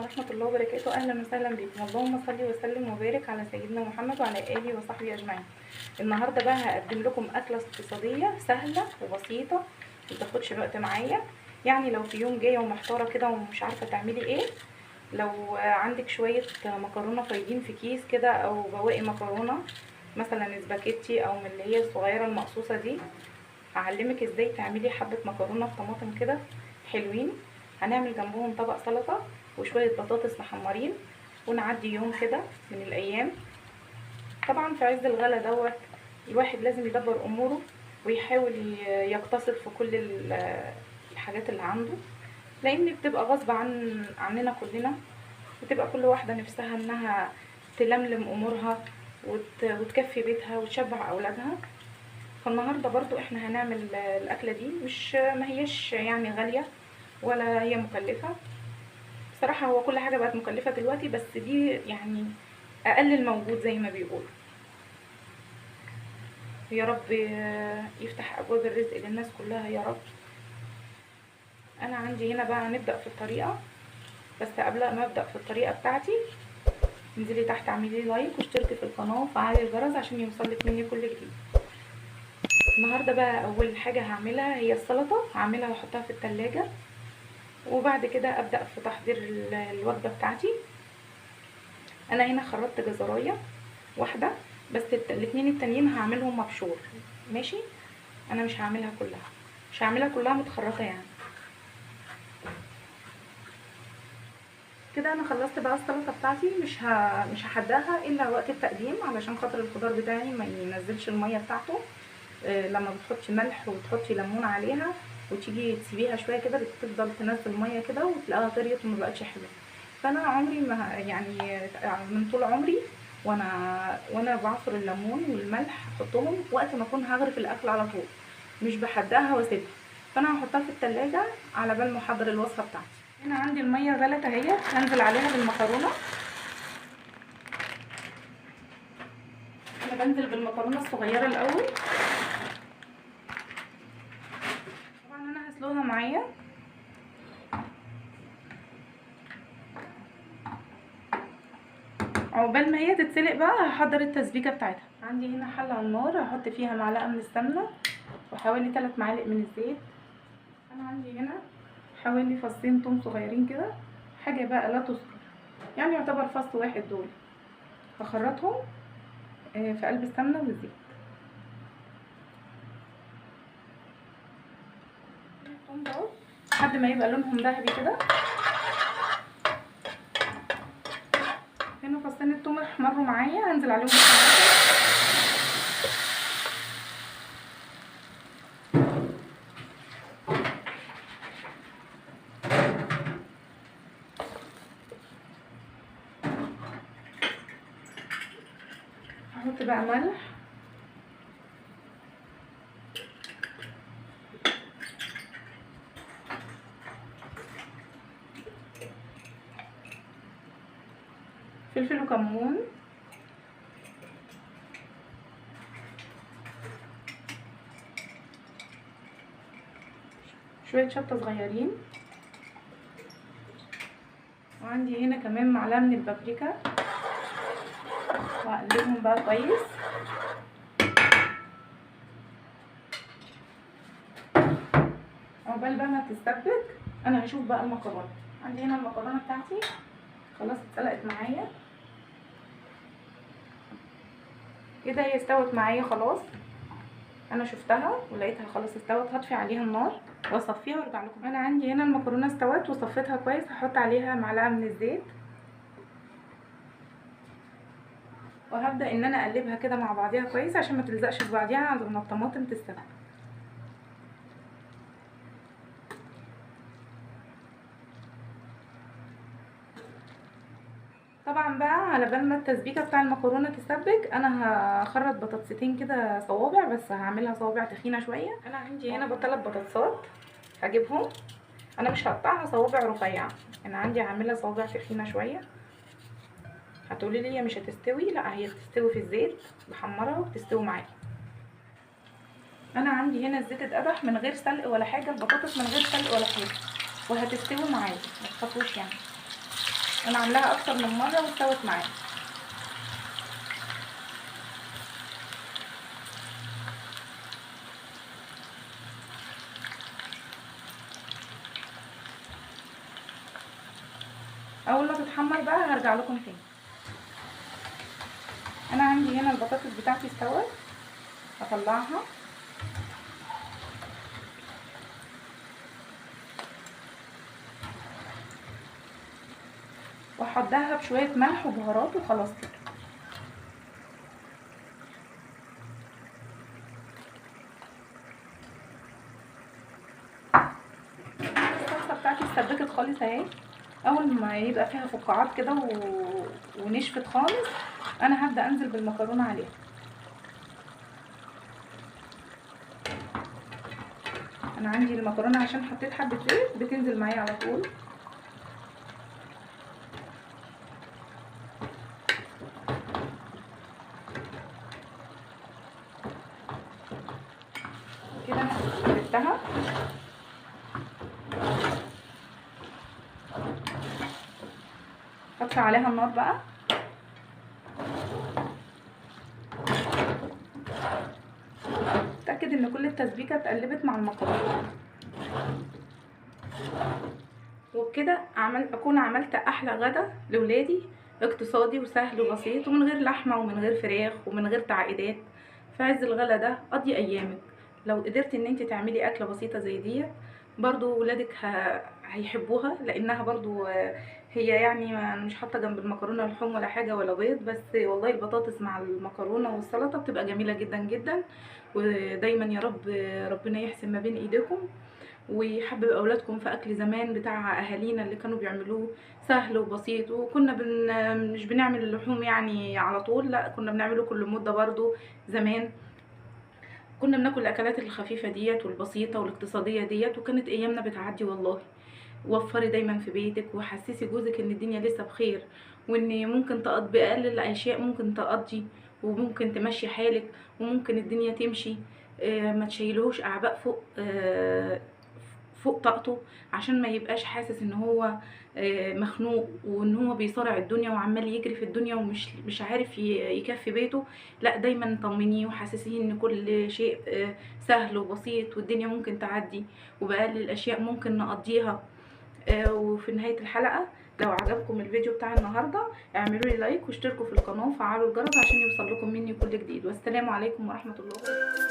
ورحمة الله وبركاته. أهلا وسهلا بكم. اللهم صل وسلم وبارك على سيدنا محمد وعلى آله وصحبه أجمعين. النهاردة بقى هقدم لكم أكلة اقتصادية سهلة وبسيطة متاخدش وقت معايا. يعني لو في يوم جاية ومحتارة كده ومش عارفة تعملي ايه، لو عندك شوية مكرونة فايضين في كيس كده أو بواقي مكرونة مثلا سباكيتي أو من اللي هي الصغيرة المقصوصة دي، هعلمك ازاي تعملي حبة مكرونة بطماطم كده حلوين. هنعمل جنبهم طبق سلطة وشوية بطاطس محمرين، ونعدي يوم كده من الايام. طبعا في عز الغلا دوت الواحد لازم يدبر اموره ويحاول يقتصد في كل الحاجات اللي عنده، لان بتبقى غصب عننا كلنا، بتبقى كل واحدة نفسها انها تلملم امورها وتكفي بيتها وتشبع اولادها. فالنهارده برضو احنا هنعمل الاكله دي، مش ما هيش يعني غاليه ولا هي مكلفه. بصراحه هو كل حاجه بقت مكلفه دلوقتي، بس دي يعني اقل الموجود زي ما بيقولوا. يا رب يفتح ابواب الرزق للناس كلها يا رب. انا عندي هنا بقى نبدا في الطريقه، بس قبل ما ابدا في الطريقه بتاعتي انزلي تحت اعملي لايك واشتركي في القناه وفعلي الجرس عشان يوصلك مني كل جديد. النهارده بقى اول حاجه هعملها هي السلطه، هعملها واحطها في التلاجة، وبعد كده ابدا في تحضير الوجبه بتاعتي. انا هنا خرطت جزرايه واحده بس، الاتنين التانيين هعملهم مبشور ماشي. انا مش هعملها كلها متخرطه يعني. كده انا خلصت بقى السلطه بتاعتي، مش هحداها الا وقت التقديم علشان خاطر الخضار بتاعي ما ينزلش الميه بتاعته. لما بتحطي ملح وتحطي ليمون عليها وتيجي تسيبيها شويه كده بتفضل تنزل ميه كده وتلاقيها طريت وما بقتش حلوه. فانا عمري ما يعني من طول عمري وانا بعصر الليمون والملح احطهم وقت ما اكون هغرف الاكل على طول، مش بحدقها واسيبها. فانا هحطها في التلاجة على بال ما احضر الوصفه بتاعتي. هنا عندي الميه غلت اهي، هنزل عليها بالمكرونه. انا بنزل بالمكرونه الصغيره الاول، طبعا انا هسلقها معايا. عقبال ما هي تتسلق بقى هحضر التسبيكه بتاعتها. عندي هنا حله على النار هحط فيها معلقه من السمنه وحوالي 3 معالق من الزيت. انا عندي هنا حوالي فصين توم صغيرين كده، حاجه بقى لا تذكر، يعني يعتبر فص واحد دول. هخرطهم في قلب السمنه والزيت. التوم ده لحد ما يبقى لونهم ذهبي كده. هنا فصين التوم احمروا معايا، هنزل عليهم بالطماطم. هحط بقى ملح، فلفل وكمون، شويه شطه صغيرين، وعندي هنا كمان معلقه من البابريكا، واقلبهم بقى كويس. عقبال بقى ما تتسبك انا هشوف بقى المكرونه. عندي هنا المكرونه بتاعتي خلاص اتسلقت معايا كده، هي استوت معايا خلاص. انا شفتها ولقيتها خلاص استوت، هطفي عليها النار واصفيها وارجع لكم. انا عندي هنا المكرونه استوت وصفيتها كويس، هحط عليها معلقه من الزيت وهبدا ان انا اقلبها كده مع بعضيها كويس عشان ما تلزقش في بعضيها على ما الطماطم تستوي. طبعا بقى على بال ما التسبيكه بتاع المكرونه تسبك انا هخرط بطاطستين كده صوابع، بس هعملها صوابع تخينه شويه. انا عندي هنا ب3 بطاطسات هجيبهم، انا مش هقطعها صوابع رفيعه، انا عندي هعملها صوابع تخينه شويه. هتقولي لي مش هتستوي، لا هي بتستوي في الزيت، بحمرها وبتستوي معايا. انا عندي هنا الزيت اتقدح من غير سلق ولا حاجه، البطاطس من غير سلق ولا حاجه، وهتستوي معايا ما تخافوش يعني. انا عاملاها اكتر من مره واستوت معايا. اول ما تتحمر بقى هرجع لكم تاني. انا عندي هنا البطاطس بتاعتي استوت، هطلعها. واحطها بشويه ملح وبهارات وخلاص كده. الصلصه بتاعتي اتسبكت خالص اهي. اول ما يبقى فيها فقاعات كده ونشفت خالص، انا هبدا انزل بالمكرونه عليها. انا عندي المكرونه عشان حطيت حبه زيت بتنزل معايا على طول. كده انا سبتها. هطفي عليها النار بقى. اتاكد ان كل التسبيكه اتقلبت مع المكرونه، وبكده اكون عملت احلى غدا لولادي، اقتصادي وسهل وبسيط ومن غير لحمه ومن غير فراخ ومن غير تعقيدات. في عز الغلا ده قضي ايامك. لو قدرتي ان انت تعملي اكله بسيطه زي دي، برضو ولادك هيحبوها، لانها برضو هي يعني انا مش حاطه جنب المكرونه لحوم ولا حاجه ولا بيض، بس والله البطاطس مع المكرونه والسلطه بتبقى جميله جدا جدا. ودايما يا رب ربنا يحسن ما بين ايديكم، ويحبب اولادكم في اكل زمان بتاع اهالينا اللي كانوا بيعملوه سهل وبسيط. وكنا مش بنعمل اللحوم يعني على طول، لا كنا بنعمله كل مده برضو. زمان كنا بناكل الاكلات الخفيفه ديت والبسيطه والاقتصاديه ديت، وكانت ايامنا بتعدي والله. وفري دايما في بيتك، وحسسي جوزك ان الدنيا لسه بخير، وان ممكن تقضي باقل الاشياء، ممكن تقضي وممكن تمشي حالك وممكن الدنيا تمشي. ما تشيلهوش اعباء فوق طاقته، عشان ما يبقاش حاسس ان هو مخنوق، وان هو بيصارع الدنيا وعمال يجري في الدنيا ومش عارف يكفي بيته. لا دايما طمنيه وحسسيه ان كل شيء سهل وبسيط، والدنيا ممكن تعدي وبأقل الاشياء ممكن نقضيها. وفي نهاية الحلقة، لو عجبكم الفيديو بتاع النهاردة اعملوا لي لايك واشتركوا في القناة وفعلوا الجرس عشان يوصل لكم مني كل جديد. والسلام عليكم ورحمة الله وبركاته.